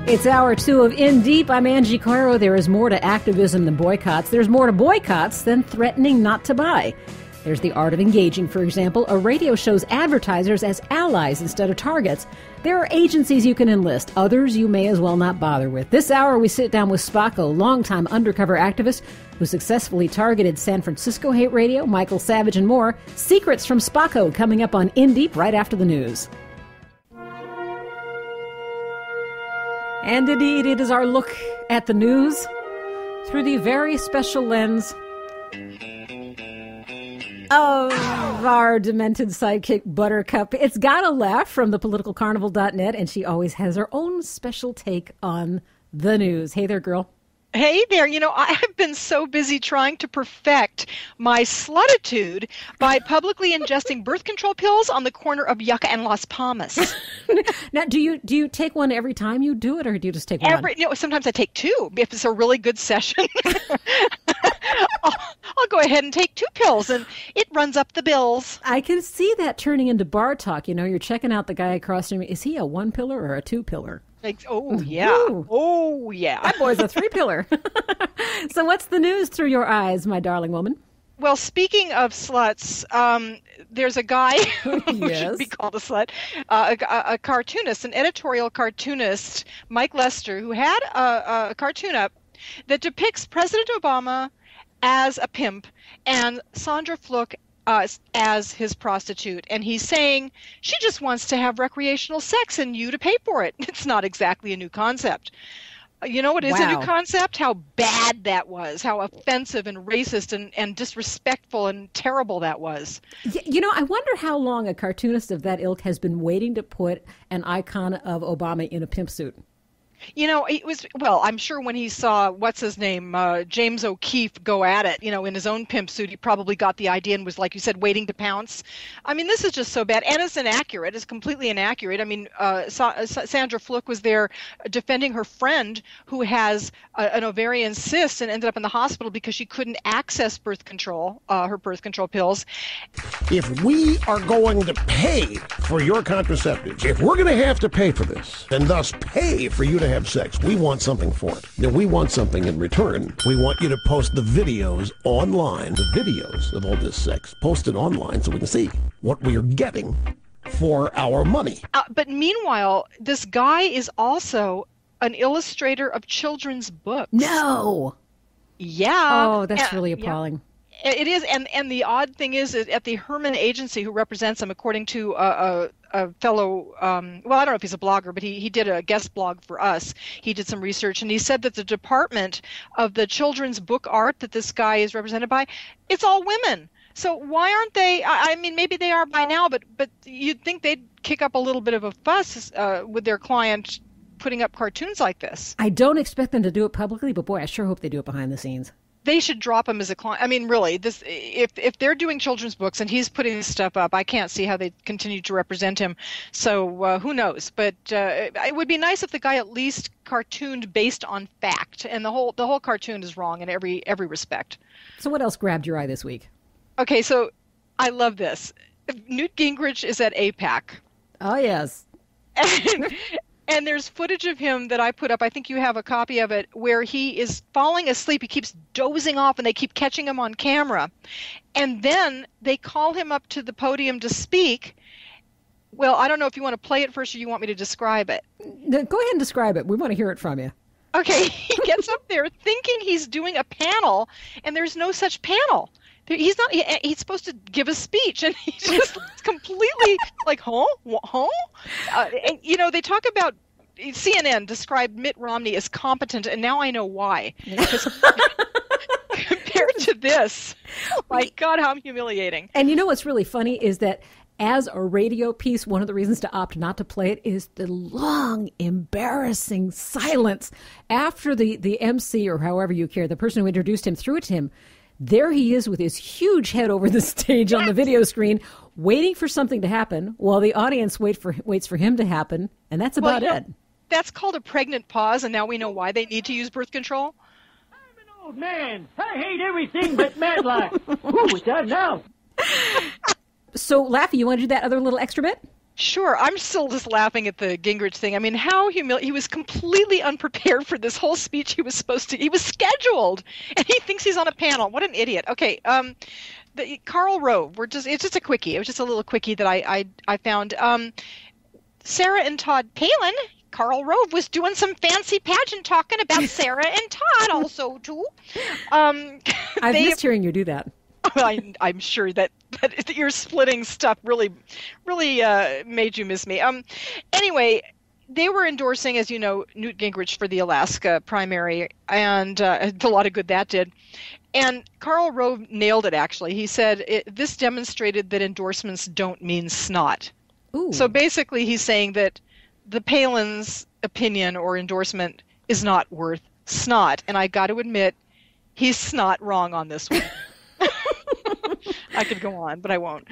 It's hour 2 of In Deep. I'm Angie Coiro. There is more to activism than boycotts. There's more to boycotts than threatening not to buy. There's the art of engaging, for example. A radio shows advertisers as allies instead of targets. There are agencies you can enlist. Others you may as well not bother with. This hour, we sit down with Spocko, longtime undercover activist who successfully targeted San Francisco hate radio, Michael Savage, and more. Secrets from Spocko coming up on In Deep right after the news. And indeed, it is our look at the news through the very special lens of our demented sidekick, Buttercup. It's got a laugh from thepoliticalcarnival.net, and she always has her own special take on the news. Hey there, girl. Hey there. You know, I have been so busy trying to perfect my slutitude by publicly ingesting birth control pills on the corner of Yucca and Las Palmas. Now, do you take one every time you do it, or do you just take one? Sometimes I take two if it's a really good session. I'll go ahead and take 2 pills, and it runs up the bills. I can see that turning into bar talk. You know, you're checking out the guy across from you. Is he a 1-pillar or a 2-pillar? Oh, yeah. Ooh. Oh, yeah. That boy's a 3-pillar. So what's the news through your eyes, my darling woman? Well, speaking of sluts, there's a guy who Yes. should be called a slut, a cartoonist, an editorial cartoonist, Mike Lester, who had a cartoon up that depicts President Obama as a pimp and Sandra Fluke as his prostitute. And he's saying she just wants to have recreational sex and you to pay for it. It's not exactly a new concept. You know what is a new concept? How bad that was, how offensive and racist and disrespectful and terrible that was. You know, I wonder how long a cartoonist of that ilk has been waiting to put an icon of Obama in a pimp suit. You know, it was, well, I'm sure when he saw, what's his name, James O'Keefe go at it, you know, in his own pimp suit, he probably got the idea and was, like you said, waiting to pounce. I mean, this is just so bad. And it's inaccurate. It's completely inaccurate. I mean, Sandra Fluke was there defending her friend who has an ovarian cyst and ended up in the hospital because she couldn't access birth control, her birth control pills. If we are going to pay for your contraceptives, if we're going to have to pay for this, and thus pay for you to have sex, we want something for it. Now, we want something in return. We want you to post the videos online, the videos of all this sex, post it online so we can see what we are getting for our money. But meanwhile, this guy is also an illustrator of children's books. No. Yeah. Oh, that's really appalling. Yeah. It is, and the odd thing is that at the Herman Agency, who represents him, according to a fellow, well, I don't know if he's a blogger, but he did a guest blog for us. He did some research, and he said that the department of the children's book art that this guy is represented by, it's all women. So why aren't they? I mean, maybe they are by now, but you'd think they'd kick up a little bit of a fuss with their client putting up cartoons like this. I don't expect them to do it publicly, but boy, I sure hope they do it behind the scenes. They should drop him as a client. I mean, really, this if they're doing children's books and he's putting this stuff up, I can't see how they continue to represent him. So who knows? But it would be nice if the guy at least cartooned based on fact. And the whole cartoon is wrong in every respect. So what else grabbed your eye this week? Okay, so I love this. Newt Gingrich is at AIPAC. Oh yes. And there's footage of him that I put up. I think you have a copy of it, where he is falling asleep. He keeps dozing off, and they keep catching him on camera. And then they call him up to the podium to speak. Well, I don't know if you want to play it first or you want me to describe it. Go ahead and describe it. We want to hear it from you. Okay, he gets up there thinking he's doing a panel, and there's no such panel. He's not. He's supposed to give a speech, and he's just completely like, huh? And, you know, they talk about CNN described Mitt Romney as competent, and now I know why. Because compared to this, my God, how humiliating! And you know what's really funny is that as a radio piece, one of the reasons to opt not to play it is the long, embarrassing silence after the MC, or however you care, the person who introduced him, threw it to him. There he is with his huge head over the stage on the video screen, waiting for something to happen while the audience waits for him to happen. And that's about it. That's called a pregnant pause, and now we know why they need to use birth control. I'm an old man. I hate everything but Matlock. Who was that now? So, Laffy, you want to do that other little extra bit? Sure. I'm still just laughing at the Gingrich thing. I mean, how he was completely unprepared for this whole speech he was scheduled, and he thinks he's on a panel. What an idiot. Okay. Karl Rove, it's just a quickie. It was just a little quickie that I found. Sarah and Todd Palin, Karl Rove was doing some fancy pageant talking about Sarah and Todd also too. I've missed hearing you do that. I'm sure that ear splitting stuff really made you miss me. Anyway, they were endorsing, as you know, Newt Gingrich for the Alaska primary, and a lot of good that did. And Karl Rove nailed it, actually. He said, this demonstrated that endorsements don't mean snot. Ooh. So basically he's saying that the Palin's opinion or endorsement is not worth snot. And I got to admit, he's snot wrong on this one. I could go on, but I won't.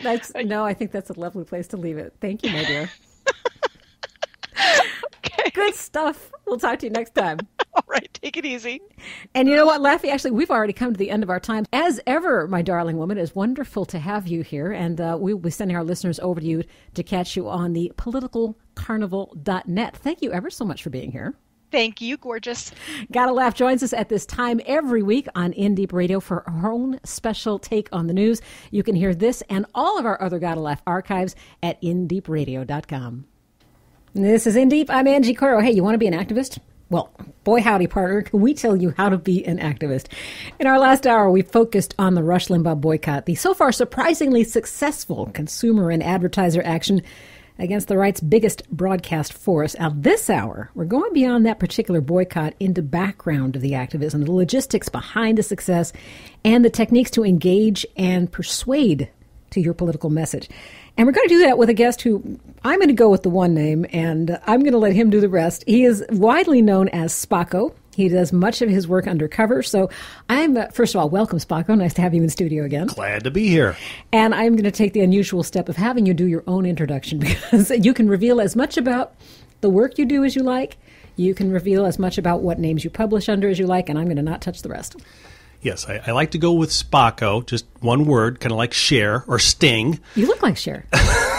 No, I think that's a lovely place to leave it. Thank you, my dear. Okay. Good stuff. We'll talk to you next time. All right. Take it easy. And you know what, Laffy? Actually, we've already come to the end of our time. As ever, my darling woman, it's wonderful to have you here. And we will be sending our listeners over to you to catch you on the politicalcarnival.net. Thank you ever so much for being here. Thank you, gorgeous. Gotta Laugh joins us at this time every week on In Deep Radio for her own special take on the news. You can hear this and all of our other Gotta Laugh archives at indeepradio.com. This is In Deep. I'm Angie Coiro. Hey, you want to be an activist? Well, boy howdy, partner, can we tell you how to be an activist? In our last hour, we focused on the Rush Limbaugh boycott, the so far surprisingly successful consumer and advertiser action against the right's biggest broadcast force. Now, this hour, we're going beyond that particular boycott into background of the activism, the logistics behind the success, and the techniques to engage and persuade to your political message. And we're going to do that with a guest who I'm going to go with the one name, and I'm going to let him do the rest. He is widely known as Spocko. He does much of his work undercover. So first of all, welcome, Spocko. Nice to have you in studio again. Glad to be here. And I'm going to take the unusual step of having you do your own introduction, because you can reveal as much about the work you do as you like. You can reveal as much about what names you publish under as you like, and I'm going to not touch the rest. Yes, I like to go with Spocko, just one word, kind of like Cher or Sting. You look like Cher.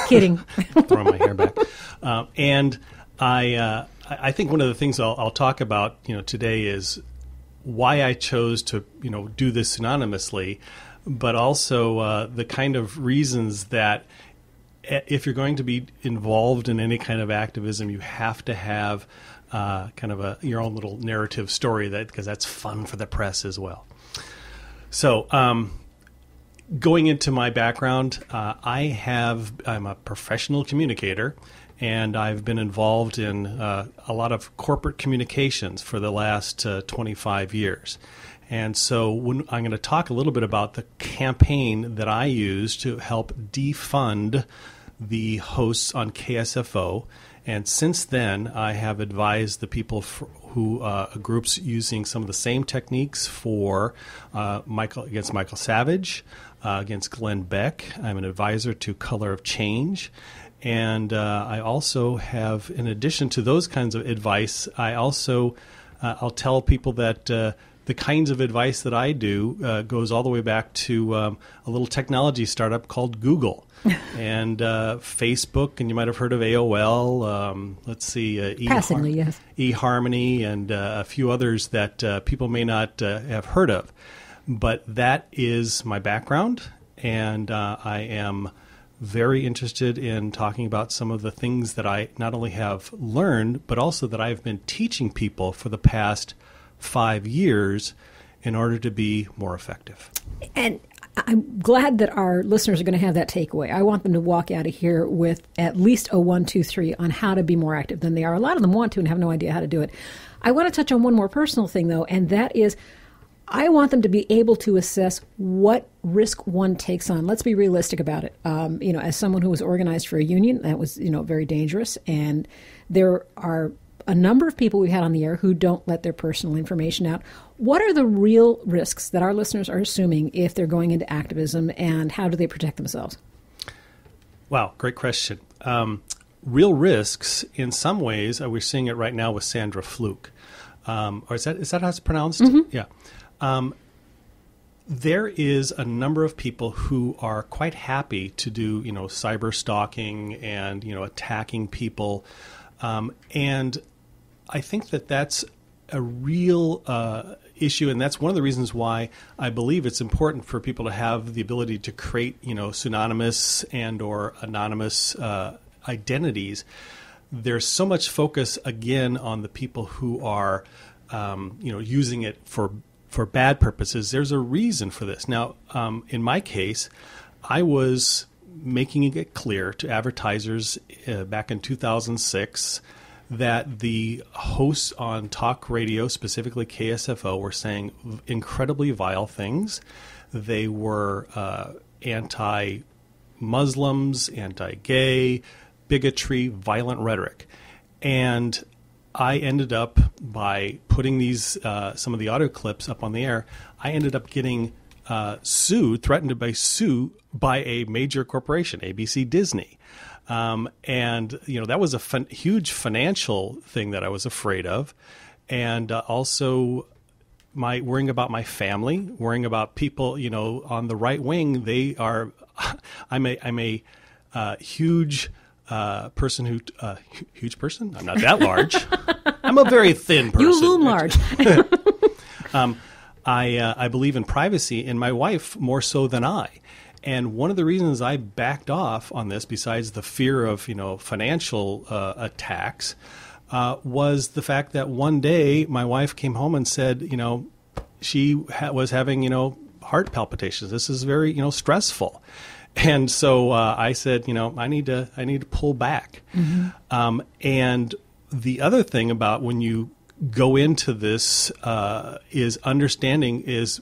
Kidding. Throwing my hair back. And I think one of the things I'll talk about, today is why I chose to, do this synonymously, but also the kind of reasons that if you're going to be involved in any kind of activism, you have to have kind of your own little narrative story, because that's fun for the press as well. So, going into my background, I'm a professional communicator, and I've been involved in a lot of corporate communications for the last 25 years. And so I'm going to talk a little bit about the campaign that I used to help defund the hosts on KSFO. And since then, I have advised the people groups using some of the same techniques for against Michael Savage, against Glenn Beck. I'm an advisor to Color of Change. And I also have, in addition to those kinds of advice, I'll tell people that the kinds of advice that I do goes all the way back to a little technology startup called Google. And Facebook, and you might have heard of AOL, Passingly, yes. eHarmony, and a few others that people may not have heard of. But that is my background, and I am very interested in talking about some of the things that I not only have learned, but also that I've been teaching people for the past 5 years in order to be more effective. And I'm glad that our listeners are going to have that takeaway. I want them to walk out of here with at least a 1, 2, 3 on how to be more active than they are. A lot of them want to and have no idea how to do it. I want to touch on one more personal thing, though, and that is I want them to be able to assess what risk one takes on. Let's be realistic about it. As someone who was organized for a union, that was, very dangerous. And there are a number of people we've had on the air who don't let their personal information out. What are the real risks that our listeners are assuming if they're going into activism, and how do they protect themselves? Wow, great question. Real risks, in some ways, we're seeing it right now with Sandra Fluke. Or is that how it's pronounced? Mm-hmm. Yeah. there is a number of people who are quite happy to do, cyber stalking and, attacking people. And I think that that's a real issue, and that's one of the reasons why I believe it's important for people to have the ability to create, pseudonymous and or anonymous identities. There's so much focus again on the people who are, using it for bad purposes. There's a reason for this. Now, in my case, I was making it clear to advertisers back in 2006 that the hosts on talk radio, specifically KSFO, were saying incredibly vile things. They were anti-Muslims, anti-gay, bigotry, violent rhetoric. And I ended up, by putting these some of the audio clips up on the air, I ended up getting threatened to sue by a major corporation, ABC Disney. And, that was a huge financial thing that I was afraid of. And also worrying about my family, worrying about people, on the right wing. I'm a huge person who, huge person? I'm not that large. I'm a very thin person. You loom large. I believe in privacy, and my wife more so than I. And one of the reasons I backed off on this, besides the fear of, financial attacks, was the fact that one day my wife came home and said, she was having, heart palpitations. This is very, stressful. And so I said, I need to pull back. Mm-hmm. And the other thing about when you go into this is understanding is,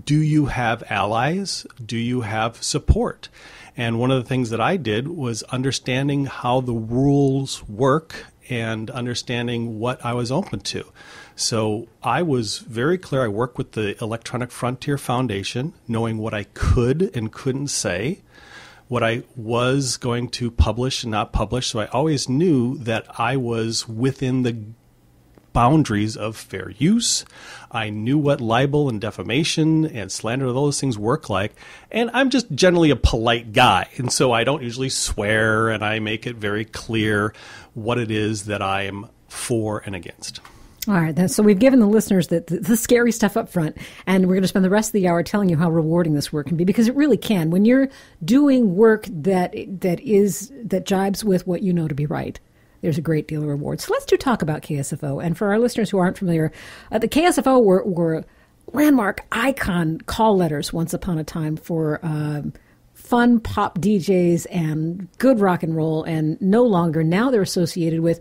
do you have allies? Do you have support? And one of the things that I did was understanding how the rules work and understanding what I was open to. So I was very clear. I worked with the Electronic Frontier Foundation, knowing what I could and couldn't say, what I was going to publish and not publish. So I always knew that I was within the boundaries of fair use. I knew what libel and defamation and slander, those things work like. And I'm just generally a polite guy. And so I don't usually swear, and I make it very clear what it is that I am for and against. All right. So we've given the listeners the scary stuff up front, and we're going to spend the rest of the hour telling you how rewarding this work can be, because it really can. When you're doing work that jibes with what you know to be right, there's a great deal of reward. So let's talk about KSFO. And for our listeners who aren't familiar, the KSFO were landmark icon call letters once upon a time for fun pop DJs and good rock and roll, and no longer. Now they're associated with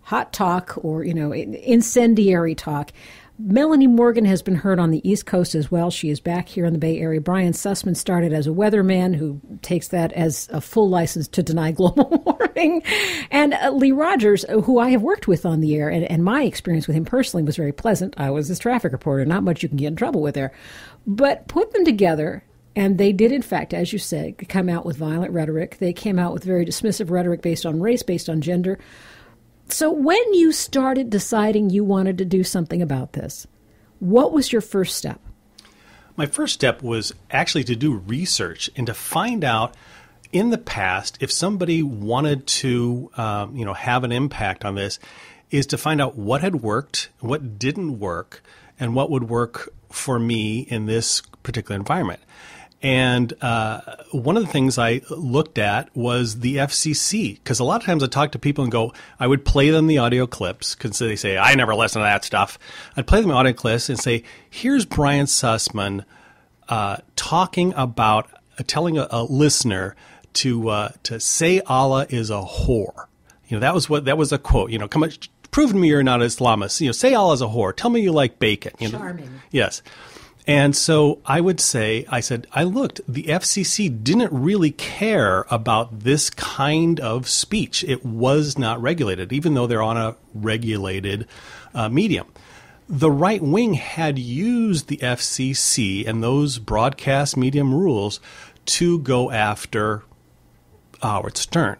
hot talk or, incendiary talk. Melanie Morgan has been heard on the East Coast as well. She is back here in the Bay Area. Brian Sussman started as a weatherman who takes that as a full license to deny global warming. And Lee Rogers, who I have worked with on the air, and my experience with him personally was very pleasant. I was his traffic reporter. Not much you can get in trouble with there. But put them together, and they did, in fact, as you said, come out with violent rhetoric. They came out with very dismissive rhetoric based on race, based on gender. So when you started deciding you wanted to do something about this, what was your first step? My first step was actually to do research and to find out in the past if somebody wanted to have an impact on this, is to find out what had worked, what didn't work, and what would work for me in this particular environment. And one of the things I looked at was the FCC, because a lot of times I talk to people and I would play them the audio clips, because they say, I never listen to that stuff. I'd play them the audio clips and say, here's Brian Sussman talking about, telling a listener to say Allah is a whore. That was a quote. Come on, prove to me you're not an Islamist. Say Allah is a whore. Tell me you like bacon. Charming. Yes. And so I said, I looked, the FCC didn't really care about this kind of speech. It was not regulated, even though they're on a regulated medium. The right wing had used the FCC and those broadcast medium rules to go after Howard Stern.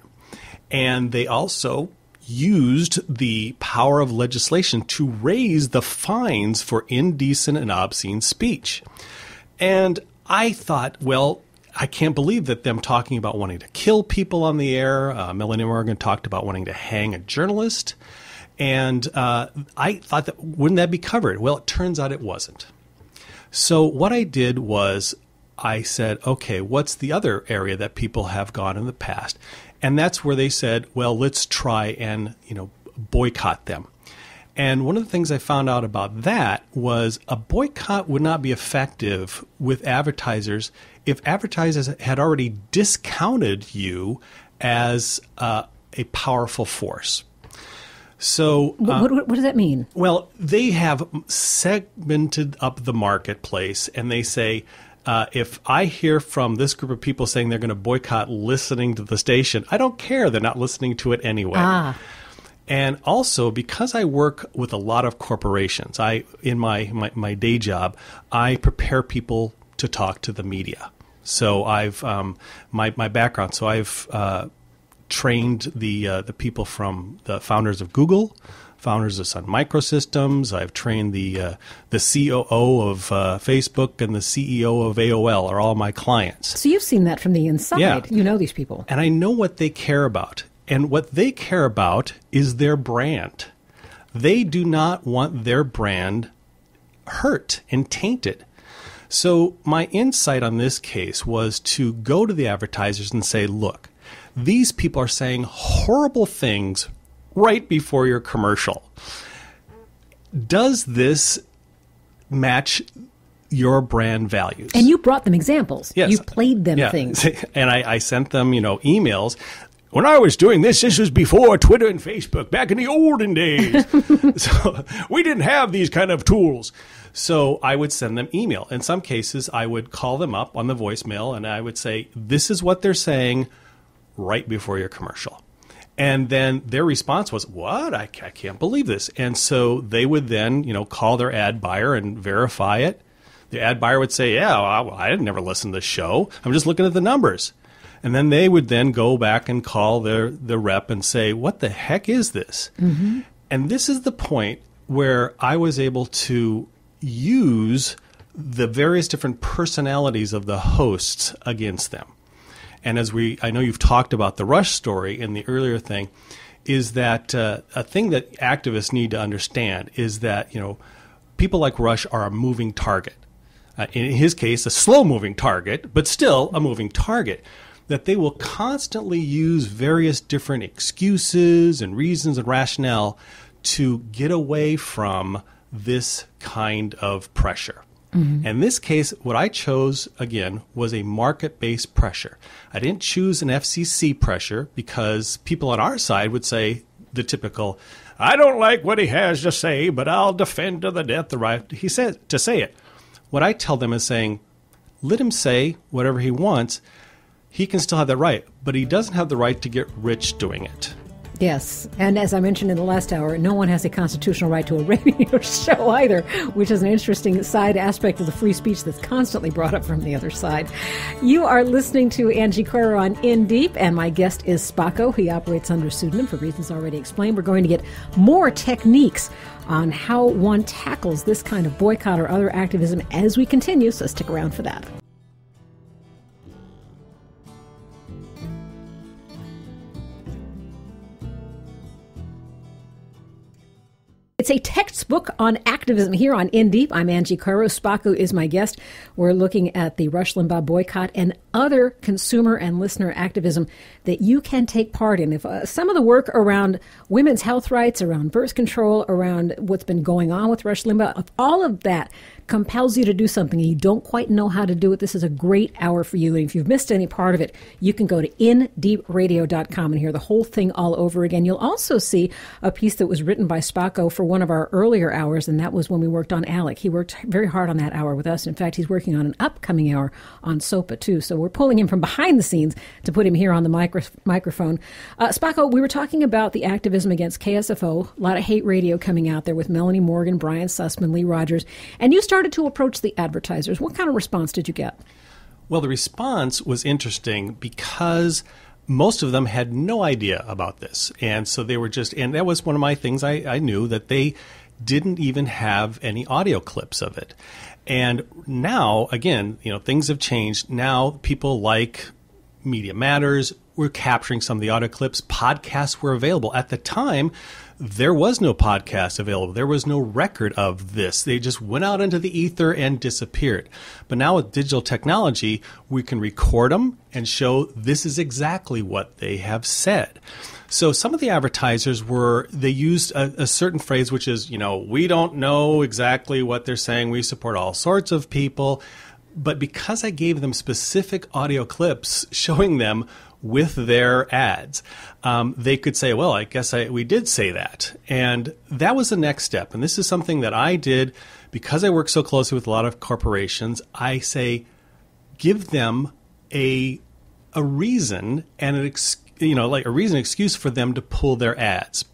And they also used the power of legislation to raise the fines for indecent and obscene speech. And I thought, well, I can't believe that them talking about wanting to kill people on the air. Melanie Morgan talked about wanting to hang a journalist. And I thought that wouldn't that be covered? Well, it turns out it wasn't. So what I did was I said, okay, what's the other area that people have gone in the past? And that's where they said, well, let's try and, boycott them. And one of the things I found out about that was a boycott would not be effective with advertisers if advertisers had already discounted you as a powerful force. So what does that mean? Well, they have segmented up the marketplace, and they say, if I hear from this group of people saying they're going to boycott listening to the station, I don't care. They're not listening to it anyway. And also, because I work with a lot of corporations, in my day job, I prepare people to talk to the media. So I've my background. So I've trained the people from the founders of Google, founders of Sun Microsystems. I've trained the COO of Facebook and the CEO of AOL are all my clients. So you've seen that from the inside. Yeah. You know these people. And I know what they care about. And what they care about is their brand. They do not want their brand hurt and tainted. So my insight on this case was to go to the advertisers and say, look, these people are saying horrible things right before your commercial. Does this match your brand values? And you brought them examples. Yes. You played them things. And I sent them, emails. When I was doing this was before Twitter and Facebook, back in the olden days. So we didn't have these kind of tools. So I would send them email. In some cases, I would call them up on the voicemail, and I would say, this is what they're saying right before your commercial. And then their response was, what? I can't believe this. And so they would then, call their ad buyer and verify it. The ad buyer would say, yeah, I didn't never listen to this show. I'm just looking at the numbers. And then they would then go back and call the rep and say, what the heck is this? Mm-hmm. And this is the point where I was able to use the various different personalities of the hosts against them. And I know you've talked about the Rush story in the earlier thing, is that a thing that activists need to understand is that, people like Rush are a moving target. In his case, a slow-moving target, but still a moving target. That they will constantly use various different excuses and reasons and rationale to get away from this kind of pressure. Mm-hmm. In this case, what I chose, again, was a market-based pressure. I didn't choose an FCC pressure because people on our side would say the typical, I don't like what he has to say, but I'll defend to the death the right he said to say it. What I tell them is saying, let him say whatever he wants. He can still have that right, but he doesn't have the right to get rich doing it. Yes, and as I mentioned in the last hour, no one has a constitutional right to a radio show either, which is an interesting side aspect of the free speech that's constantly brought up from the other side. You are listening to Angie Coiro on In Deep, and my guest is Spocko. He operates under pseudonym for reasons already explained. We're going to get more techniques on how one tackles this kind of boycott or other activism as we continue, so stick around for that. It's a textbook on activism here on In Deep. I'm Angie Coiro. Spocko is my guest. We're looking at the Rush Limbaugh boycott and other consumer and listener activism that you can take part in. If some of the work around women's health rights, around birth control, around what's been going on with Rush Limbaugh, if all of that compels you to do something and you don't quite know how to do it, this is a great hour for you. And if you've missed any part of it, you can go to indeepradio.com and hear the whole thing all over again. You'll also see a piece that was written by Spocko for one of our earlier hours, and that was when we worked on ALEC. He worked very hard on that hour with us. In fact, he's working on an upcoming hour on SOPA, too. So we're pulling him from behind the scenes to put him here on the microphone. Spocko, we were talking about the activism against KSFO, a lot of hate radio coming out there with Melanie Morgan, Brian Sussman, Lee Rogers, and you started to approach the advertisers. What kind of response did you get? Well, the response was interesting because most of them had no idea about this. And so they were and that was one of my things I knew, that they didn't even have any audio clips of it. And now, again, things have changed. Now people like Media Matters. We're capturing some of the audio clips. Podcasts were available. At the time, there was no podcast available. There was no record of this. They just went out into the ether and disappeared. But now with digital technology, we can record them and show this is exactly what they have said. So some of the advertisers they used a certain phrase, which is, we don't know exactly what they're saying. We support all sorts of people. But because I gave them specific audio clips showing them with their ads, they could say, well, I guess we did say that. And that was the next step. And this is something that I did because I work so closely with a lot of corporations. I say, give them a reason and a reason, excuse for them to pull their ads.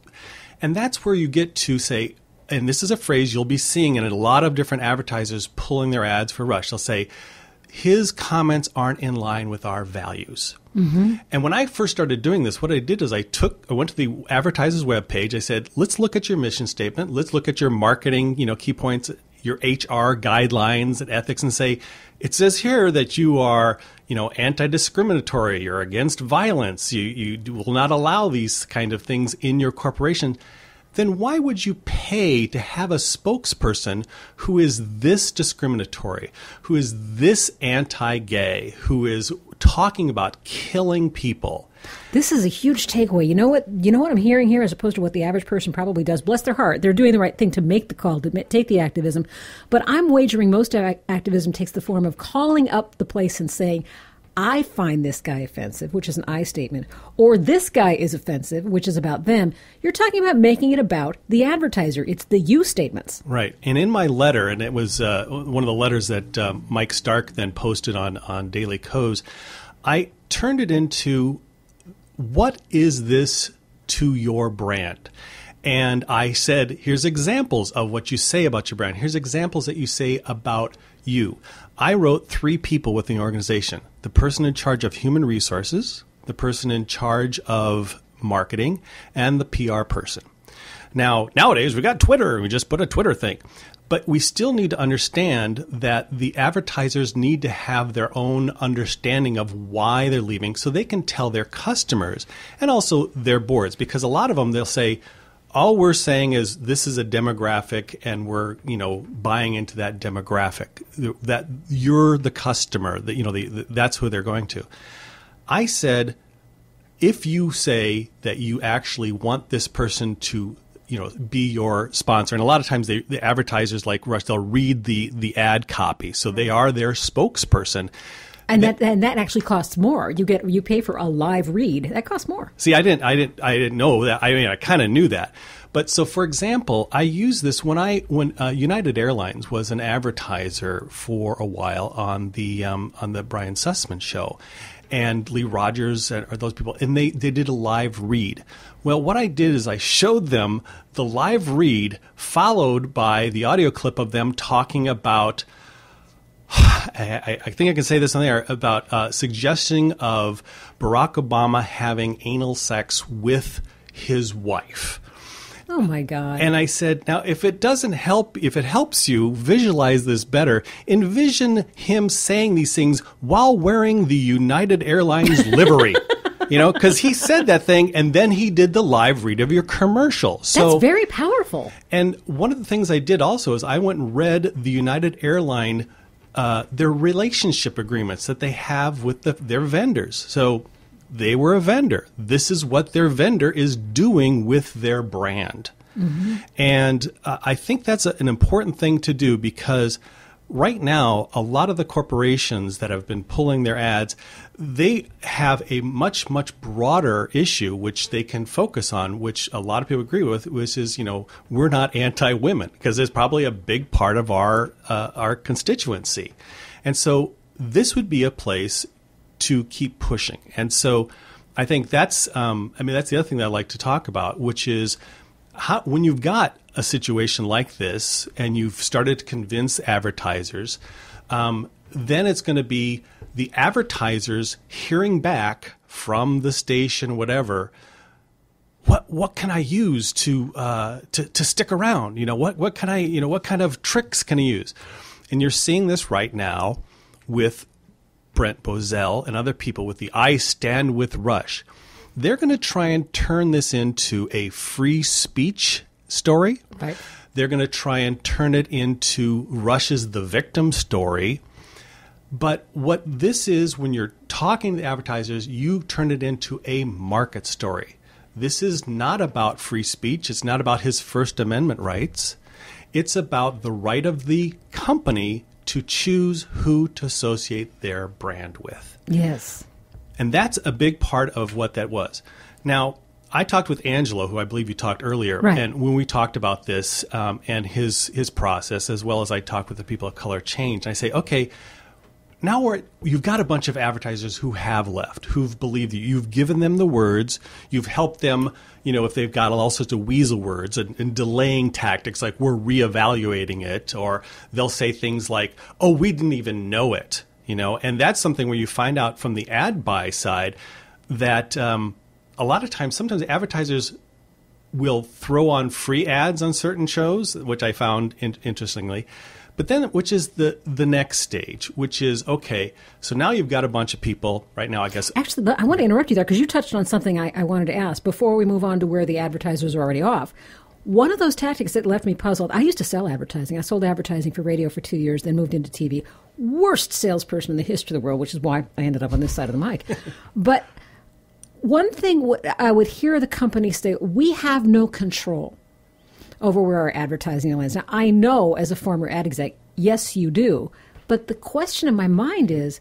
And that's where you get to say, and this is a phrase you'll be seeing in a lot of different advertisers pulling their ads for Rush. They'll say, his comments aren't in line with our values. Mm-hmm. And when I first started doing this, what I did is I went to the advertiser's webpage. I said, let's look at your mission statement. Let's look at your marketing, key points, your HR guidelines and ethics, and say, it says here that you are, anti-discriminatory. You're against violence. You will not allow these kind of things in your corporation. Then why would you pay to have a spokesperson who is this discriminatory, who is this anti-gay, who is talking about killing people? This is a huge takeaway. You know what I'm hearing here, as opposed to what the average person probably does. Bless their heart, they're doing the right thing to make the call, to take the activism. But I'm wagering most activism takes the form of calling up the place and saying, I find this guy offensive, which is an I statement, or this guy is offensive, which is about them. You're talking about making it about the advertiser. It's the you statements. Right. And in my letter, and it was one of the letters that Mike Stark then posted on Daily Kos, I turned it into, what is this to your brand? And I said, here's examples of what you say about your brand. Here's examples that you say about you. I wrote 3 people within the organization: the person in charge of human resources, the person in charge of marketing, and the PR person. Now, nowadays, we got Twitter, and we just put a Twitter thing. But we still need to understand that the advertisers need to have their own understanding of why they're leaving so they can tell their customers and also their boards. Because a lot of them, they'll say, all we're saying is this is a demographic and we're, buying into that demographic, that you're the customer, that, that's who they're going to. I said, if you say that you actually want this person to, be your sponsor, and a lot of times the advertisers like Rush, they'll read the ad copy. So they are their spokesperson. And that actually costs more. You pay for a live read. That costs more. See, I didn't know that. I mean, I kind of knew that. But so, for example, I used this when United Airlines was an advertiser for a while on the Brian Sussman show, and Lee Rogers or those people, and they did a live read. Well, what I did is I showed them the live read followed by the audio clip of them talking about. I think I can say this on the air about suggesting of Barack Obama having anal sex with his wife. Oh my God. And I said, now, if it helps you visualize this better, envision him saying these things while wearing the United Airlines livery. Because he said that thing and then he did the live read of your commercial. So, that's very powerful. And one of the things I did also is I went and read the United Airline their relationship agreements that they have with their vendors. So they were a vendor. This is what their vendor is doing with their brand. Mm-hmm. And I think that's an important thing to do, because right now, a lot of the corporations that have been pulling their ads, they have a much, much broader issue which they can focus on, which a lot of people agree with, which is, we're not anti-women, because it's probably a big part of our constituency. And so this would be a place to keep pushing. And so I think that's the other thing that I like to talk about, which is when you've got a situation like this and you've started to convince advertisers, then it's going to be the advertisers hearing back from the station, whatever, what can I use to stick around? What can I, what kind of tricks can I use? And you're seeing this right now with Brent Bozell and other people with the I Stand with Rush. They're going to try and turn this into a free speech story. Right. They're going to try and turn it into Rush's The Victim story. But what this is, when you're talking to advertisers, you turn it into a market story. This is not about free speech. It's not about his First Amendment rights. It's about the right of the company to choose who to associate their brand with. Yes. And that's a big part of what that was. Now, I talked with Angelo, who I believe you talked earlier, right. And when we talked about this and his process, as well as I talked with the people at Color Change, I say, okay, now you've got a bunch of advertisers who have left, who've believed you. You've given them the words. You've helped them, if they've got all sorts of weasel words and delaying tactics like we're reevaluating it, or they'll say things like, oh, we didn't even know it, And that's something where you find out from the ad buy side that a lot of times, sometimes advertisers will throw on free ads on certain shows, which I found interestingly. But then, which is the next stage, which is, okay, so now you've got a bunch of people right now, I guess. Actually, but I want to interrupt you there because you touched on something I wanted to ask before we move on to where the advertisers are already off. One of those tactics that left me puzzled, I used to sell advertising. I sold advertising for radio for 2 years, then moved into TV. Worst salesperson in the history of the world, which is why I ended up on this side of the mic. But one thing I would hear the company say, we have no control over where our advertising lands. Now, I know as a former ad exec, yes, you do. But the question in my mind is,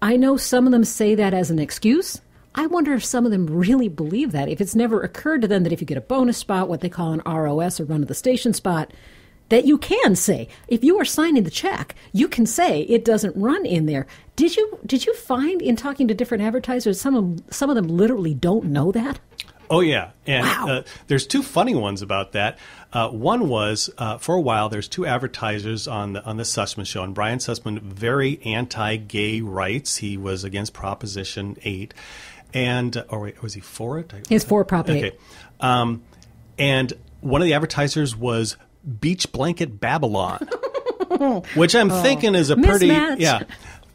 I know some of them say that as an excuse. I wonder if some of them really believe that. If it's never occurred to them that if you get a bonus spot, what they call an ROS or run of the station spot, that you can say, if you are signing the check, you can say it doesn't run in there. Did you find in talking to different advertisers, some of them literally don't know that? Oh, yeah. And wow. There's two funny ones about that. One was, for a while, there's two advertisers on the Sussman show. And Brian Sussman, very anti-gay rights. He was against Proposition 8. And, or wait, was he for it? He's for Prop 8. Okay. And one of the advertisers was Beach Blanket Babylon, which I'm thinking is a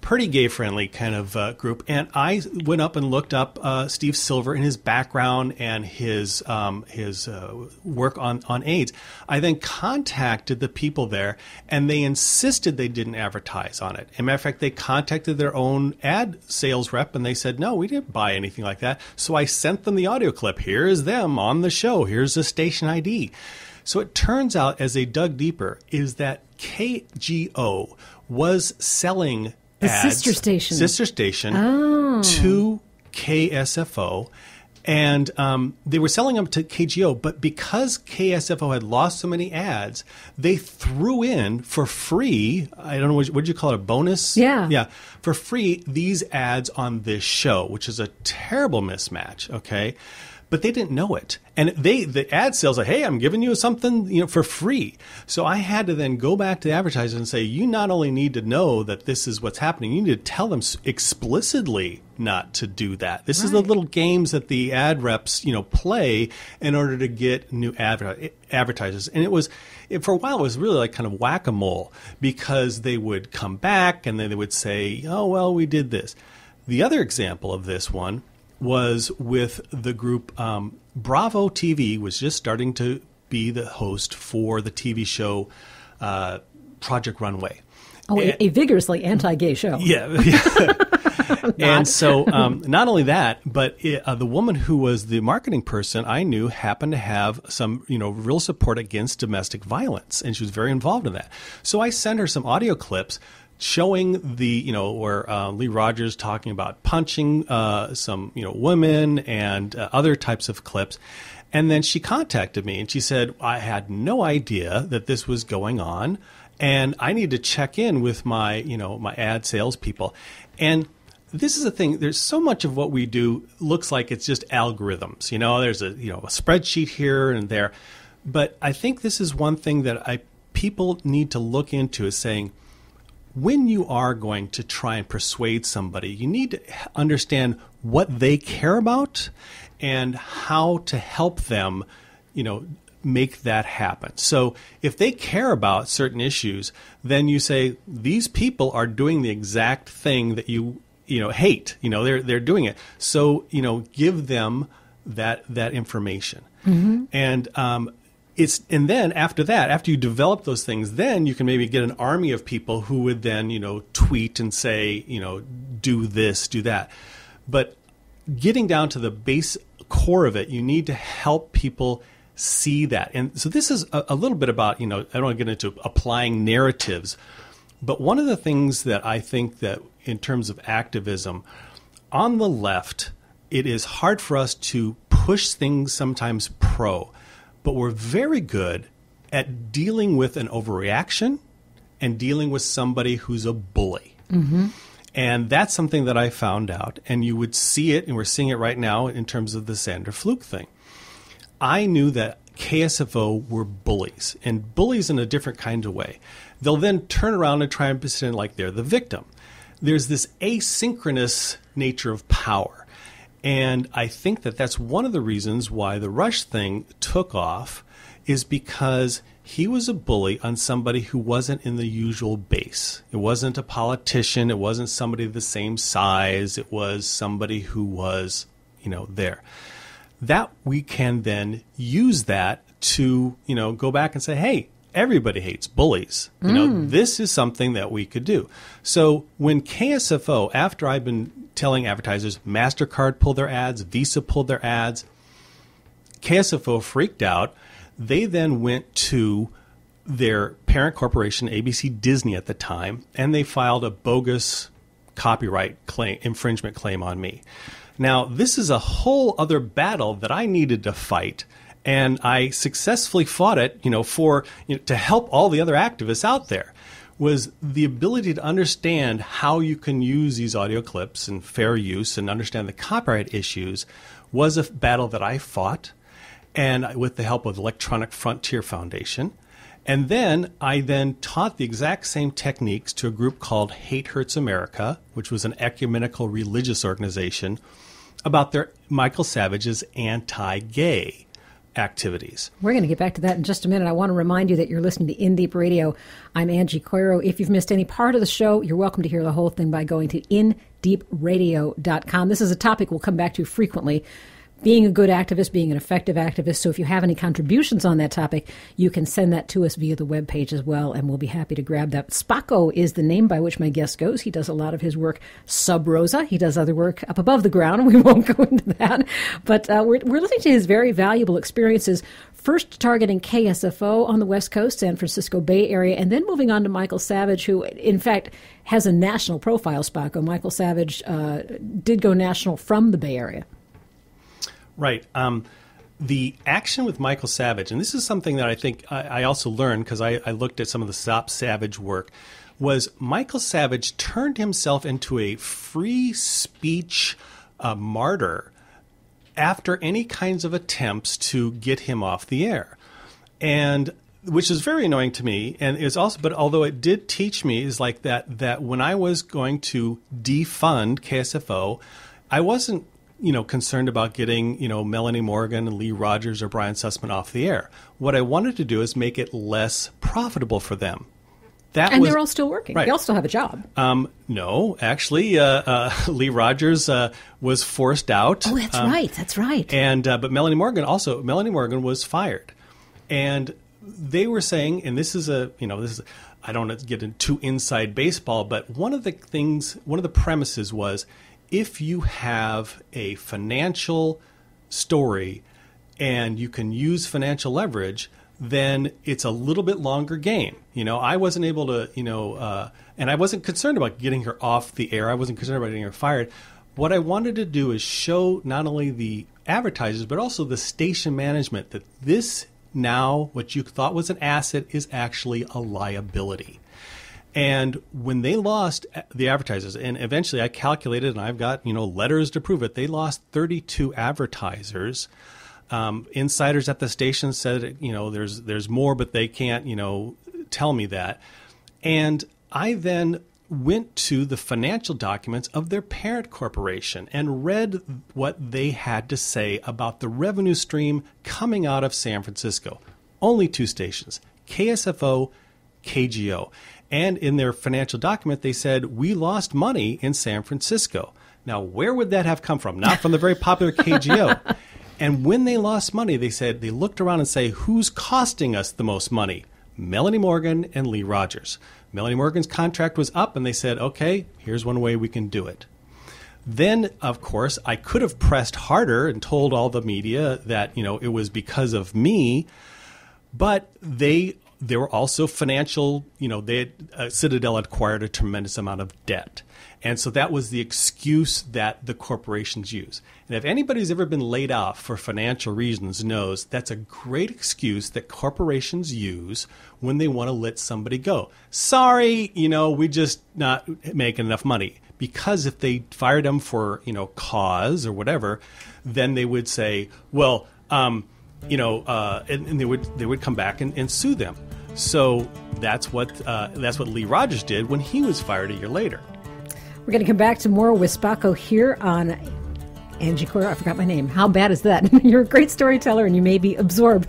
pretty gay-friendly kind of group. And I went up and looked up Steve Silver and his background and his work on AIDS. I then contacted the people there, and they insisted they didn't advertise on it. As a matter of fact, they contacted their own ad sales rep, and they said, no, we didn't buy anything like that. So I sent them the audio clip. Here is them on the show. Here's the station ID. So it turns out, as they dug deeper, is that KGO was selling ads, sister station to KSFO, and they were selling them to KGO, but because KSFO had lost so many ads, they threw in for free, I don't know, what did you call it, a bonus? Yeah, for free, these ads on this show, which is a terrible mismatch, okay? But they didn't know it. And the ad sales like, hey, I'm giving you something, for free. So I had to then go back to the advertisers and say, you not only need to know that this is what's happening, you need to tell them explicitly not to do that. This is the little games that the ad reps, play in order to get new advertisers. And for a while, it was really like kind of whack-a-mole, because they would come back and then they would say, oh, well, we did this. The other example of this one was with the group Bravo TV was just starting to be the host for the TV show Project Runway. Oh, a vigorously anti-gay show. Yeah. And so not only that, but the woman who was the marketing person I knew happened to have some, real support against domestic violence, and she was very involved in that. So I sent her some audio clips showing the, where Lee Rogers talking about punching some, women and other types of clips. And then she contacted me and she said, I had no idea that this was going on, and I need to check in with my, my ad sales people. And this is the thing. There's so much of what we do looks like it's just algorithms. There's a spreadsheet here and there. But I think this is one thing that people need to look into, is saying, when you are going to try and persuade somebody, you need to understand what they care about and how to help them, make that happen. So if they care about certain issues, then you say, these people are doing the exact thing that you hate. They're doing it. So, give them that information. Mm-hmm. And and then after that, after you develop those things, then you can maybe get an army of people who would then, tweet and say, do this, do that. But getting down to the base core of it, you need to help people see that. And so this is a little bit about, I don't want to get into applying narratives, but one of the things that I think that in terms of activism, on the left, it is hard for us to push things sometimes pro, but we're very good at dealing with an overreaction and dealing with somebody who's a bully. Mm-hmm. And that's something that I found out, and you would see it, and we're seeing it right now in terms of the Sandra Fluke thing. I knew that KSFO were bullies, and bullies in a different kind of way. They'll then turn around and try and pretend like they're the victim. There's this asynchronous nature of power. And I think that that's one of the reasons why the Rush thing took off, is because he was a bully on somebody who wasn't in the usual base. It wasn't a politician. It wasn't somebody the same size. It was somebody who was, there. That we can then use that to, go back and say, hey, everybody hates bullies. This is something that we could do. So when KSFO, after I've been telling advertisers, MasterCard pulled their ads, Visa pulled their ads, KSFO freaked out. They then went to their parent corporation, ABC Disney at the time, and they filed a bogus copyright infringement claim on me. Now, this is a whole other battle that I needed to fight, and I successfully fought it, to help all the other activists out there, was the ability to understand how you can use these audio clips and fair use and understand the copyright issues was a battle that I fought, and with the help of Electronic Frontier Foundation. And then I taught the exact same techniques to a group called Hate Hurts America, which was an ecumenical religious organization, about their Michael Savage's anti-gay activities. We're going to get back to that in just a minute. I want to remind you that you're listening to In Deep Radio. I'm Angie Coiro. If you've missed any part of the show, you're welcome to hear the whole thing by going to indeepradio.com. This is a topic we'll come back to frequently. Being a good activist, being an effective activist. So if you have any contributions on that topic, you can send that to us via the webpage as well, and we'll be happy to grab that. Spocko is the name by which my guest goes. He does a lot of his work sub rosa. He does other work up above the ground. We won't go into that. But we're listening to his very valuable experiences, first targeting KSFO on the West Coast, San Francisco Bay Area, and then moving on to Michael Savage, who, in fact, has a national profile, Spocko. Michael Savage did go national from the Bay Area. Right. The action with Michael Savage, and this is something that I think I also learned because I looked at some of the Stop Savage work, was Michael Savage turned himself into a free speech martyr after any kinds of attempts to get him off the air. And which is very annoying to me. And is also, but although it did teach me, is like that when I was going to defund KSFO, I wasn't concerned about getting, Melanie Morgan and Lee Rogers or Brian Sussman off the air. What I wanted to do is make it less profitable for them. They're all still working. Right. They all still have a job. No, actually, Lee Rogers was forced out. Oh, that's right. That's right. And but Melanie Morgan was fired, and they were saying, and this is I don't want to get into too inside baseball, but one of the premises was, if you have a financial story and you can use financial leverage, then it's a little bit longer game. I wasn't able to, and I wasn't concerned about getting her off the air. I wasn't concerned about getting her fired. What I wanted to do is show not only the advertisers, but also the station management that this now, what you thought was an asset, is actually a liability. And when they lost the advertisers, and eventually I calculated, and I've got, letters to prove it, they lost 32 advertisers. Insiders at the station said, there's more, but they can't, tell me that. And I then went to the financial documents of their parent corporation and read what they had to say about the revenue stream coming out of San Francisco. Only 2 stations, KSFO, KGO. And in their financial document, they said, we lost money in San Francisco. Now, where would that have come from? Not from the very popular KGO. And when they lost money, they said, they looked around and say, who's costing us the most money? Melanie Morgan and Lee Rogers. Melanie Morgan's contract was up, and they said, okay, here's one way we can do it. Then, of course, I could have pressed harder and told all the media that, it was because of me, but they were also financial, Citadel had acquired a tremendous amount of debt. And so that was the excuse that the corporations use. And if anybody's ever been laid off for financial reasons knows that's a great excuse that corporations use when they want to let somebody go. Sorry, we just not making enough money. Because if they fired them for, cause or whatever, then they would say, well, and they would come back and sue them. So that's what Lee Rogers did when he was fired a year later. We're going to come back to more with Spocko here on Angie Coiro. I forgot my name. How bad is that? You're a great storyteller, and you may be absorbed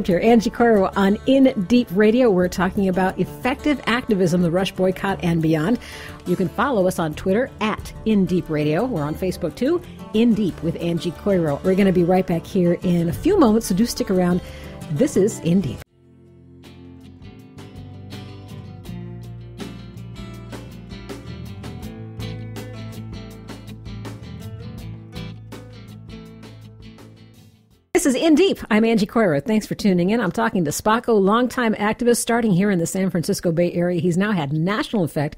here. Angie Coiro on In Deep Radio. We're talking about effective activism, the Rush boycott, and beyond. You can follow us on Twitter at In Deep Radio. We're on Facebook too, In Deep with Angie Coiro. We're going to be right back here in a few moments, so do stick around. This is In Deep. This is In Deep. I'm Angie Coiro. Thanks for tuning in. I'm talking to Spocko, longtime activist starting here in the San Francisco Bay Area. He's now had national effect.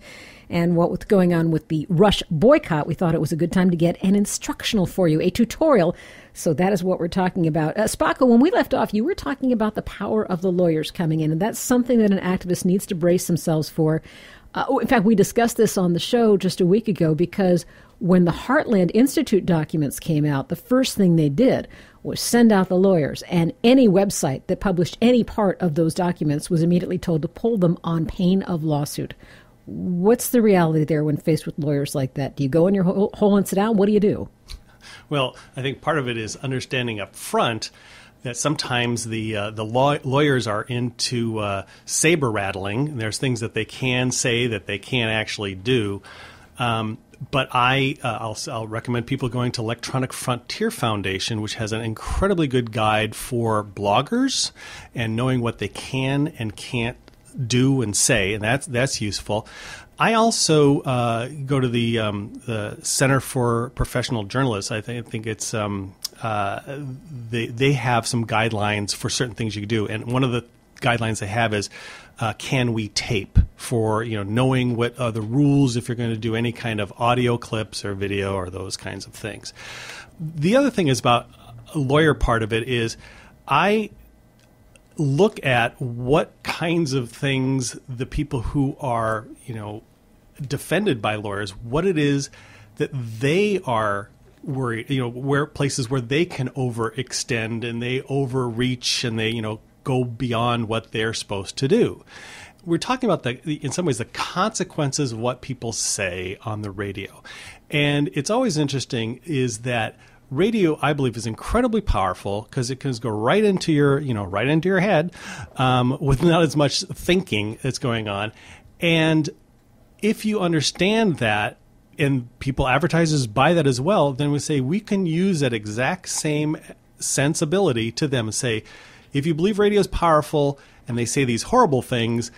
And what was going on with the Rush boycott, we thought it was a good time to get an instructional for you, a tutorial. So that is what we're talking about. Spocko, when we left off, you were talking about the power of the lawyers coming in. And that's something that an activist needs to brace themselves for. In fact, we discussed this on the show just a week ago because when the Heartland Institute documents came out, the first thing they did was send out the lawyers, and any website that published any part of those documents was immediately told to pull them on pain of lawsuit. What's the reality there when faced with lawyers like that? Do you go in your hole and sit down? What do you do? Well, I think part of it is understanding up front that sometimes the lawyers are into saber rattling. There's things that they can say that they can't actually do. But I'll recommend people going to Electronic Frontier Foundation, which has an incredibly good guide for bloggers and knowing what they can and can't do and say, and that's useful. I also go to the Center for Professional Journalists. I think it's they have some guidelines for certain things you can do, and one of the guidelines they have is can we tape for knowing what are the rules if you're going to do any kind of audio clips or video or those kinds of things. The other thing is about a lawyer part of it is I look at what kinds of things the people who are defended by lawyers, what it is that they are worried, where places where they can overextend and they overreach and they go beyond what they're supposed to do. We're talking about in some ways the consequences of what people say on the radio. And it's always interesting is that radio, I believe, is incredibly powerful because it can go right into your head with not as much thinking that's going on. And if you understand that, and people, advertisers buy that as well, then we say we can use that exact same sensibility to them and say, if you believe radio is powerful and they say these horrible things,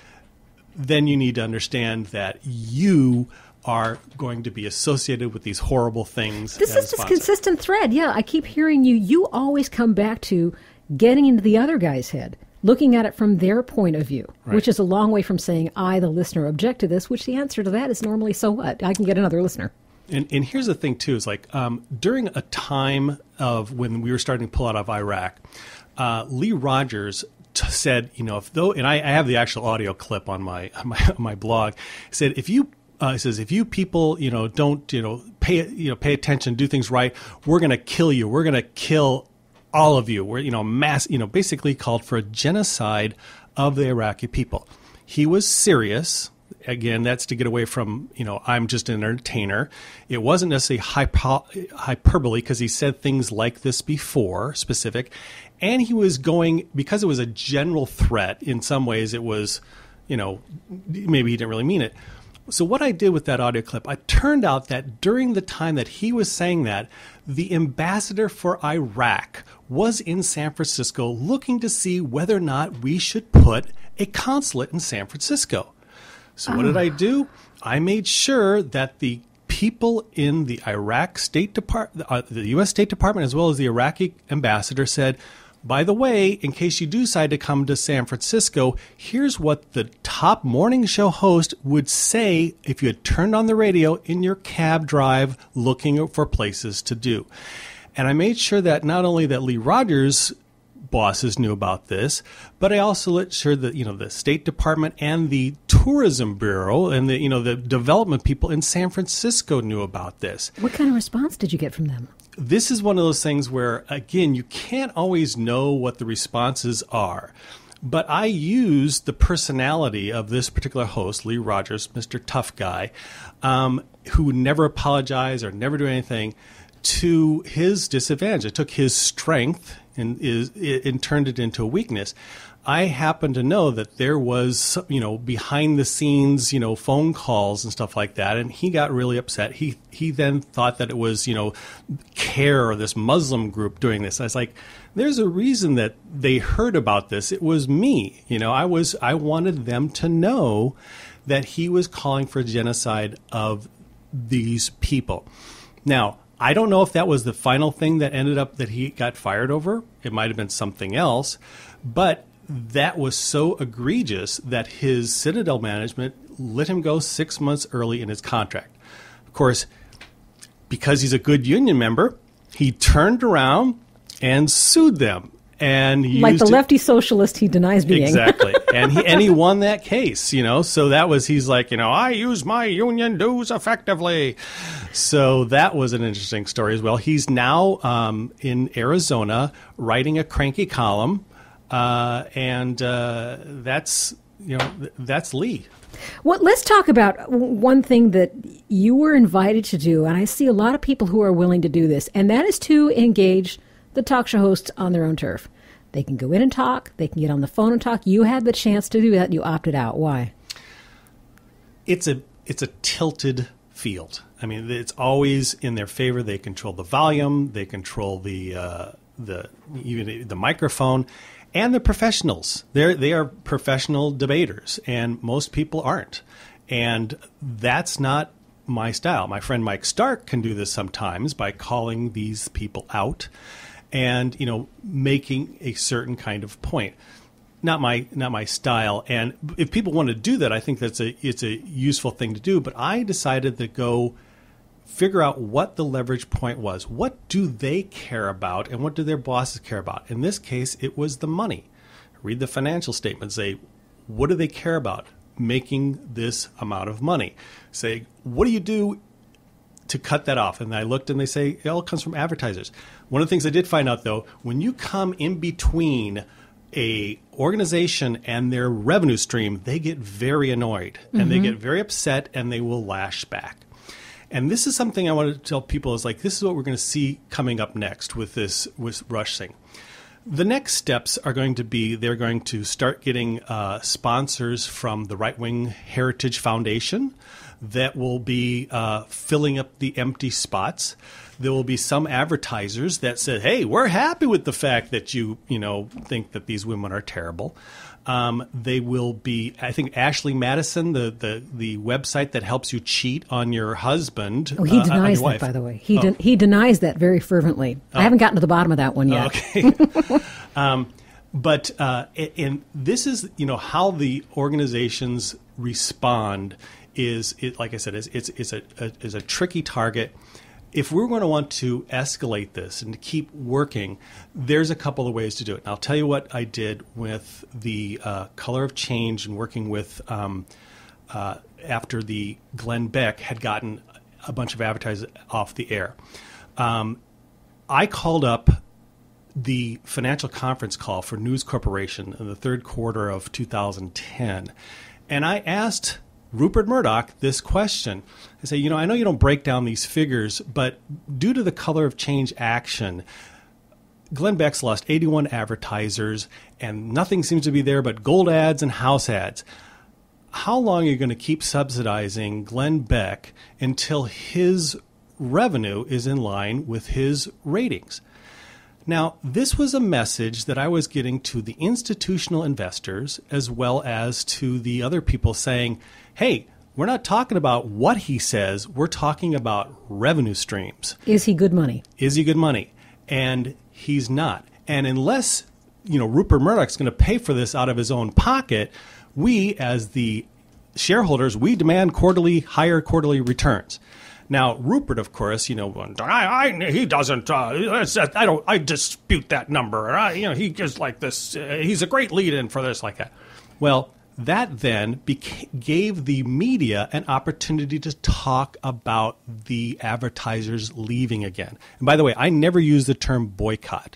then you need to understand that you are going to be associated with these horrible things. This is this consistent thread. Yeah, I keep hearing you. You always come back to getting into the other guy's head, looking at it from their point of view, right, which is a long way from saying, I, the listener, object to this, which the answer to that is normally, so what? I can get another listener. And here's the thing, too, is like during a time of when we were starting to pull out of Iraq, Lee Rogers said, and I have the actual audio clip on my blog, said, if you people, don't, pay attention, do things right, we're going to kill you. We're going to kill all of you. We're, basically called for a genocide of the Iraqi people. He was serious Again, that's to get away from, I'm just an entertainer. It wasn't necessarily hyperbole because he said things like this before, specific. And he was going, because it was a general threat, in some ways it was, maybe he didn't really mean it. So what I did with that audio clip, I turned out that during the time that he was saying that, the ambassador for Iraq was in San Francisco looking to see whether or not we should put a consulate in San Francisco. So what did I do? I made sure that the people in the Iraq State Department, the U.S. State Department, as well as the Iraqi ambassador said, by the way, in case you do decide to come to San Francisco, here's what the top morning show host would say if you had turned on the radio in your cab drive looking for places to do. And I made sure that not only that Lee Rogers' bosses knew about this, but I also made sure that, the State Department and the Tourism Bureau and the development people in San Francisco knew about this. What kind of response did you get from them? This is one of those things where, again, you can't always know what the responses are. But I used the personality of this particular host, Lee Rogers, Mr. Tough Guy, who would never apologize or never do anything, to his disadvantage. I took his strength and turned it into a weakness. I happen to know that there was, behind the scenes, phone calls and stuff like that, and he got really upset. He then thought that it was, CARE or this Muslim group doing this. I was like, there's a reason that they heard about this. It was me. I wanted them to know that he was calling for genocide of these people. Now, I don't know if that was the final thing that ended up that he got fired over. It might have been something else, but that was so egregious that his Citadel management let him go 6 months early in his contract. Of course, because he's a good union member, he turned around and sued them. And like the lefty socialist he denies being. Exactly. And he won that case, So that was, he's like, I use my union dues effectively. So that was an interesting story as well. He's now in Arizona writing a cranky column. And that's Lee. Well, let's talk about one thing that you were invited to do, and I see a lot of people who are willing to do this, and that is to engage the talk show hosts on their own turf. They can go in and talk. They can get on the phone and talk. You had the chance to do that, and you opted out. Why? It's a tilted field. I mean, it's always in their favor. They control the volume. They control the microphone. And they're professionals. They are professional debaters, and most people aren't. And that's not my style. My friend Mike Stark can do this sometimes by calling these people out and, making a certain kind of point. Not my style. And if people want to do that, I think it's a useful thing to do. But I decided to go figure out what the leverage point was. What do they care about, and what do their bosses care about? In this case, it was the money. Read the financial statement. Say, what do they care about? Making this amount of money. Say, what do you do to cut that off? And I looked, and they say, it all comes from advertisers. One of the things I did find out, though, when you come in between a organization and their revenue stream, they get very annoyed, and they get very upset, and they will lash back. And this is something I want to tell people is like, this is what we're going to see coming up next with Rush Singh. The next steps are going to be, they're going to start getting sponsors from the Right Wing Heritage Foundation that will be filling up the empty spots. There will be some advertisers that said, hey, we're happy with the fact that you think that these women are terrible. They will be, I think, Ashley Madison, the website that helps you cheat on your husband. Oh, he denies that, by the way. He denies that very fervently. I haven't gotten to the bottom of that one yet. Okay. And this is, how the organizations respond is, like I said, is a tricky target. If we're going to want to escalate this and to keep working, there's a couple of ways to do it. And I'll tell you what I did with the Color of Change and working with after the Glenn Beck had gotten a bunch of advertisers off the air. I called up the financial conference call for News Corporation in the third quarter of 2010, and I asked Rupert Murdoch this question. I say, I know you don't break down these figures, but due to the Color of Change action, Glenn Beck's lost 81 advertisers, and nothing seems to be there but gold ads and house ads. How long are you going to keep subsidizing Glenn Beck until his revenue is in line with his ratings? Now, this was a message that I was getting to the institutional investors as well as to the other people saying, hey, we're not talking about what he says. We're talking about revenue streams. Is he good money? Is he good money? And he's not. And unless, Rupert Murdoch's going to pay for this out of his own pocket, we as the shareholders, we demand higher quarterly returns. Now, Rupert, of course, he doesn't. I dispute that number. He just like this. He's a great lead-in for this, like that. Well, that then gave the media an opportunity to talk about the advertisers leaving again. And by the way, I never use the term boycott.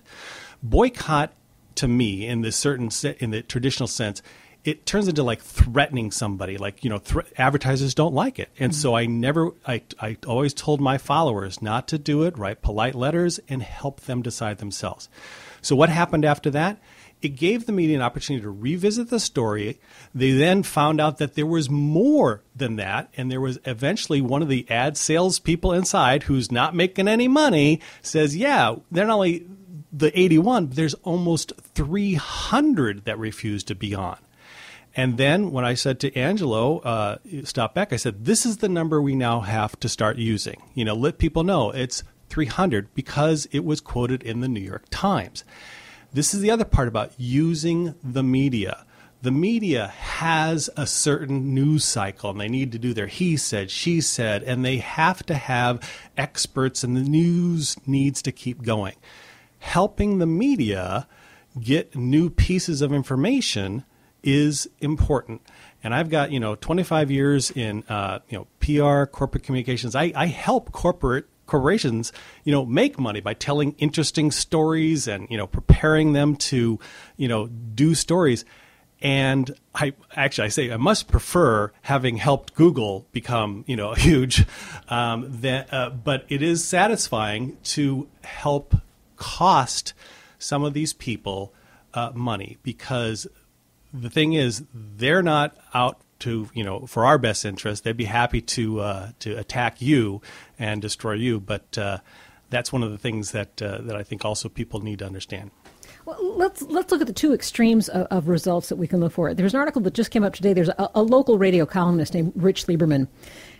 Boycott, to me, in the traditional sense, it turns into like threatening somebody, like, advertisers don't like it. And so I always told my followers not to do it, write polite letters and help them decide themselves. So what happened after that? It gave the media an opportunity to revisit the story. They then found out that there was more than that. And there was eventually one of the ad sales people inside who's not making any money says, yeah, they're not only the 81, but there's almost 300 that refuse to be on. And then when I said to Angelo, stop back, I said, this is the number we now have to start using. Let people know it's 300 because it was quoted in the New York Times. This is the other part about using the media. The media has a certain news cycle, and they need to do their he said, she said, and they have to have experts, and the news needs to keep going. Helping the media get new pieces of information is important. And I've got, 25 years in, PR, corporate communications. I help corporations, make money by telling interesting stories and, preparing them to, do stories. And I must prefer having helped Google become, huge, but it is satisfying to help cost some of these people money, because the thing is, they're not out to, for our best interest. They'd be happy to attack you and destroy you. But that's one of the things that I think also people need to understand. Well, let's look at the two extremes of results that we can look for. There's an article that just came up today. There's a local radio columnist named Rich Lieberman,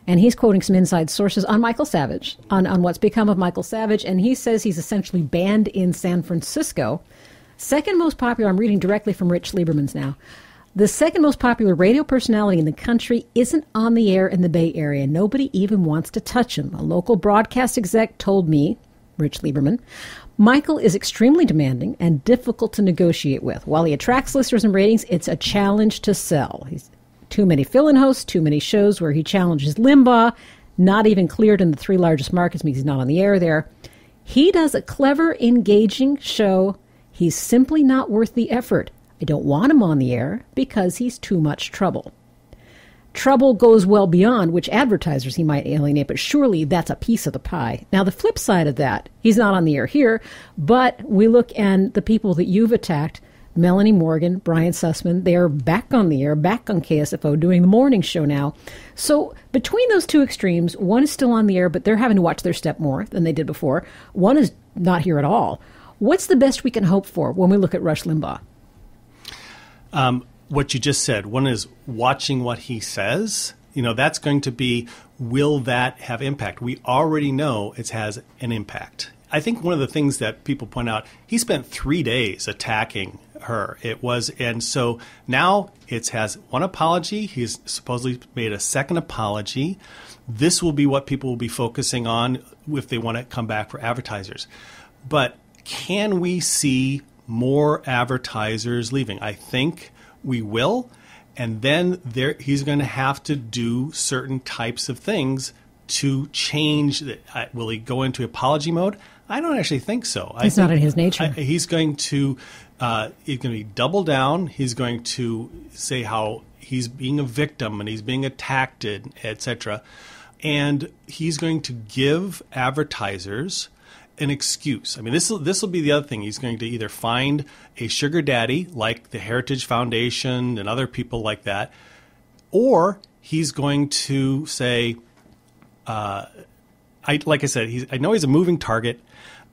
and he's quoting some inside sources on Michael Savage, on what's become of Michael Savage, and he says he's essentially banned in San Francisco. Second most popular, I'm reading directly from Rich Lieberman's now. The second most popular radio personality in the country isn't on the air in the Bay Area. Nobody even wants to touch him. A local broadcast exec told me, Rich Lieberman, Michael is extremely demanding and difficult to negotiate with. While he attracts listeners and ratings, it's a challenge to sell. He's too many fill-in hosts, too many shows where he challenges Limbaugh, not even cleared in the three largest markets, means he's not on the air there. He does a clever, engaging show. He's simply not worth the effort. I don't want him on the air because he's too much trouble. Trouble goes well beyond which advertisers he might alienate, but surely that's a piece of the pie. Now, the flip side of that, he's not on the air here, but we look at the people that you've attacked, Melanie Morgan, Brian Sussman, they're back on the air, back on KSFO, doing the morning show now. So between those two extremes, one is still on the air, but they're having to watch their step more than they did before. One is not here at all. What's the best we can hope for when we look at Rush Limbaugh? What you just said. One is watching what he says. That's going to be, will that have impact? We already know it has an impact. I think one of the things that people point out, he spent 3 days attacking her. And so now it has one apology. He's supposedly made a second apology. This will be what people will be focusing on if they want to come back for advertisers. But can we see more advertisers leaving? I think we will. And then he's going to have to do certain types of things to change. Will he go into apology mode? I don't actually think so. It's not in his nature. He's going to He's going to double down. He's going to say how he's being a victim and he's being attacked, etc. And he's going to give advertisers an excuse. I mean, this will be the other thing. He's going to either find a sugar daddy like the Heritage Foundation and other people like that, or he's going to say, like I said, I know he's a moving target,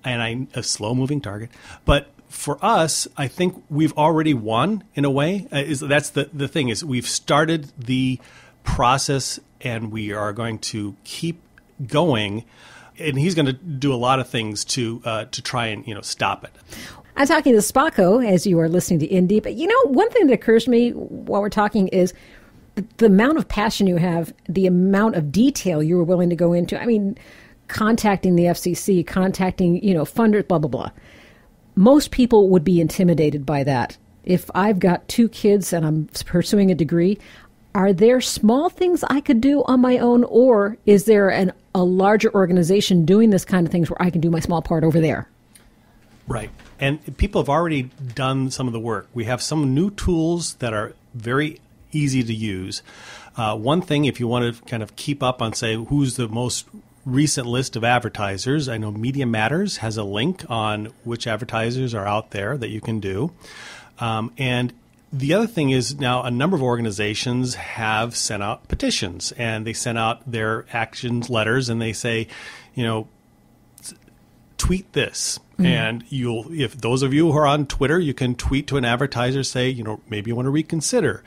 and a slow-moving target, but for us, I think we've already won in a way. That's the thing is we've started the process, and we are going to keep going. And he's going to do a lot of things to try and stop it. I'm talking to Spocko as you are listening to In Deep. But one thing that occurs to me while we're talking is the amount of passion you have, the amount of detail you were willing to go into. I mean, contacting the FCC, contacting funders, blah blah blah. Most people would be intimidated by that. If I've got 2 kids and I'm pursuing a degree, are there small things I could do on my own, or is there a larger organization doing this kind of things where I can do my small part over there? Right. And people have already done some of the work. We have some new tools that are very easy to use. One thing, if you want to kind of keep up on, say, who's the most recent list of advertisers, I know Media Matters has a link on which advertisers are out there that you can do. And the other thing is now a number of organizations have sent out petitions, and they sent out their actions letters, and they say, tweet this. Mm-hmm. And if those of you who are on Twitter, you can tweet to an advertiser, say, maybe you want to reconsider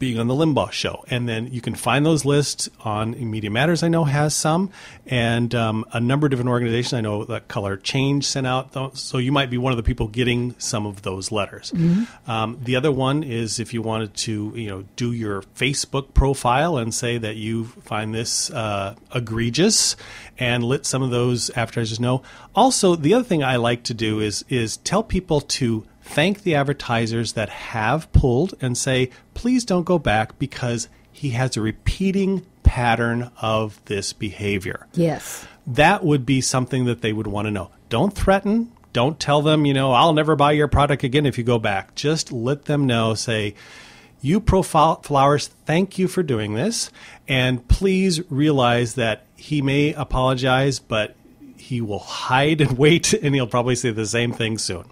being on the Limbaugh show. And then you can find those lists on Media Matters, I know, has some. And a number of different organizations, I know that Color Change sent out those. So you might be one of the people getting some of those letters. Mm-hmm. The other one is if you wanted to, do your Facebook profile and say that you find this egregious and let some of those advertisers know. Also, the other thing I like to do is tell people to thank the advertisers that have pulled and say, please don't go back because he has a repeating pattern of this behavior. Yes. That would be something that they would want to know. Don't threaten. Don't tell them, I'll never buy your product again if you go back. Just let them know, say, you Profile Flowers, thank you for doing this. And please realize that he may apologize, but he will hide and wait, and he'll probably say the same thing soon.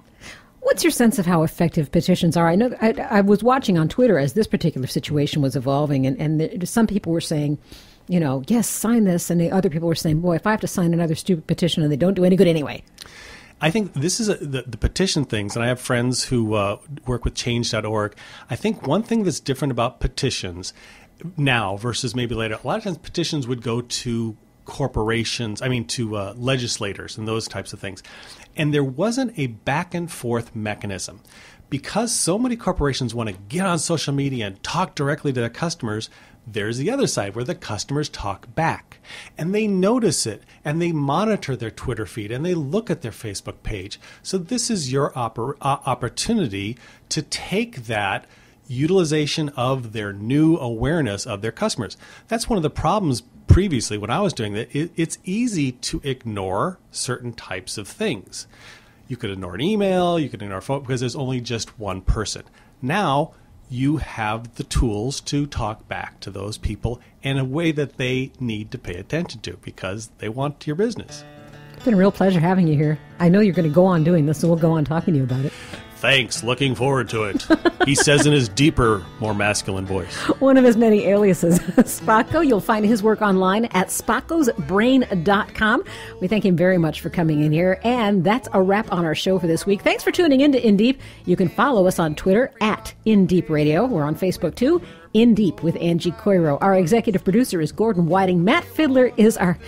What's your sense of how effective petitions are? I know I was watching on Twitter as this particular situation was evolving, and some people were saying, yes, sign this, and the other people were saying, boy, if I have to sign another stupid petition and they don't do any good anyway. I think this is the petition things, and I have friends who work with change.org. I think one thing that's different about petitions now versus maybe later, a lot of times petitions would go to corporations, to legislators and those types of things. And there wasn't a back and forth mechanism. Because so many corporations want to get on social media and talk directly to their customers, there's the other side where the customers talk back. And they notice it, and they monitor their Twitter feed, and they look at their Facebook page. So this is your opportunity to take that utilization of their new awareness of their customers. That's one of the problems previously when I was doing that. It's easy to ignore certain types of things. You could ignore an email, you could ignore a phone because there's only just one person. Now you have the tools to talk back to those people in a way that they need to pay attention to because they want your business. It's been a real pleasure having you here. I know you're going to go on doing this, so we'll go on talking to you about it. Thanks. Looking forward to it. He says in his deeper, more masculine voice. One of his many aliases, Spocko. You'll find his work online at spockosbrain.com. We thank him very much for coming in here. And that's a wrap on our show for this week. Thanks for tuning in to In Deep. You can follow us on Twitter at In Deep Radio. We're on Facebook, too. In Deep with Angie Coiro. Our executive producer is Gordon Whiting. Matt Fiddler is our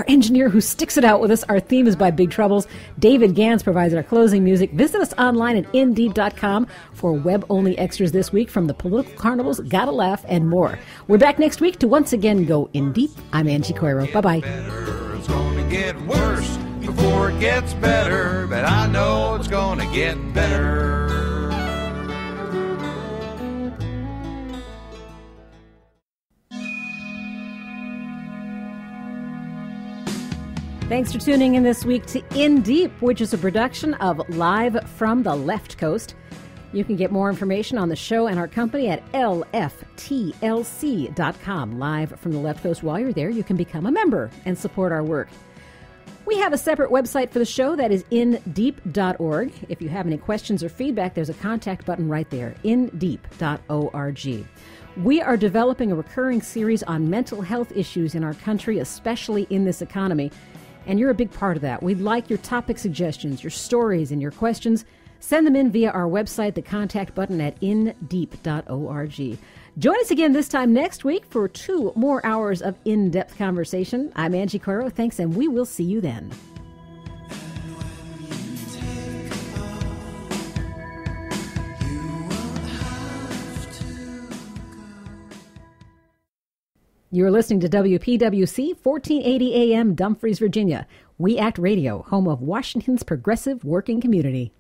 engineer who sticks it out with us. Our theme is by Big Troubles. David Gans provides our closing music. Visit us online at indeep.com for web-only extras this week from the Political Carnivals, Gotta Laugh, and more. We're back next week to once again go in deep. I'm Angie Coiro. Bye-bye. It's going to get worse before it gets better, but I know it's going to get better. Thanks for tuning in this week to In Deep, which is a production of Live from the Left Coast. You can get more information on the show and our company at lftlc.com. Live from the Left Coast. While you're there, you can become a member and support our work. We have a separate website for the show that is indeep.org. If you have any questions or feedback, there's a contact button right there, indeep.org. We are developing a recurring series on mental health issues in our country, especially in this economy, and you're a big part of that. We'd like your topic suggestions, your stories, and your questions. Send them in via our website, the contact button at indeep.org. Join us again this time next week for 2 more hours of in-depth conversation. I'm Angie Coiro. Thanks, and we will see you then. You're listening to WPWC 1480 AM, Dumfries, Virginia. We Act Radio, home of Washington's progressive working community.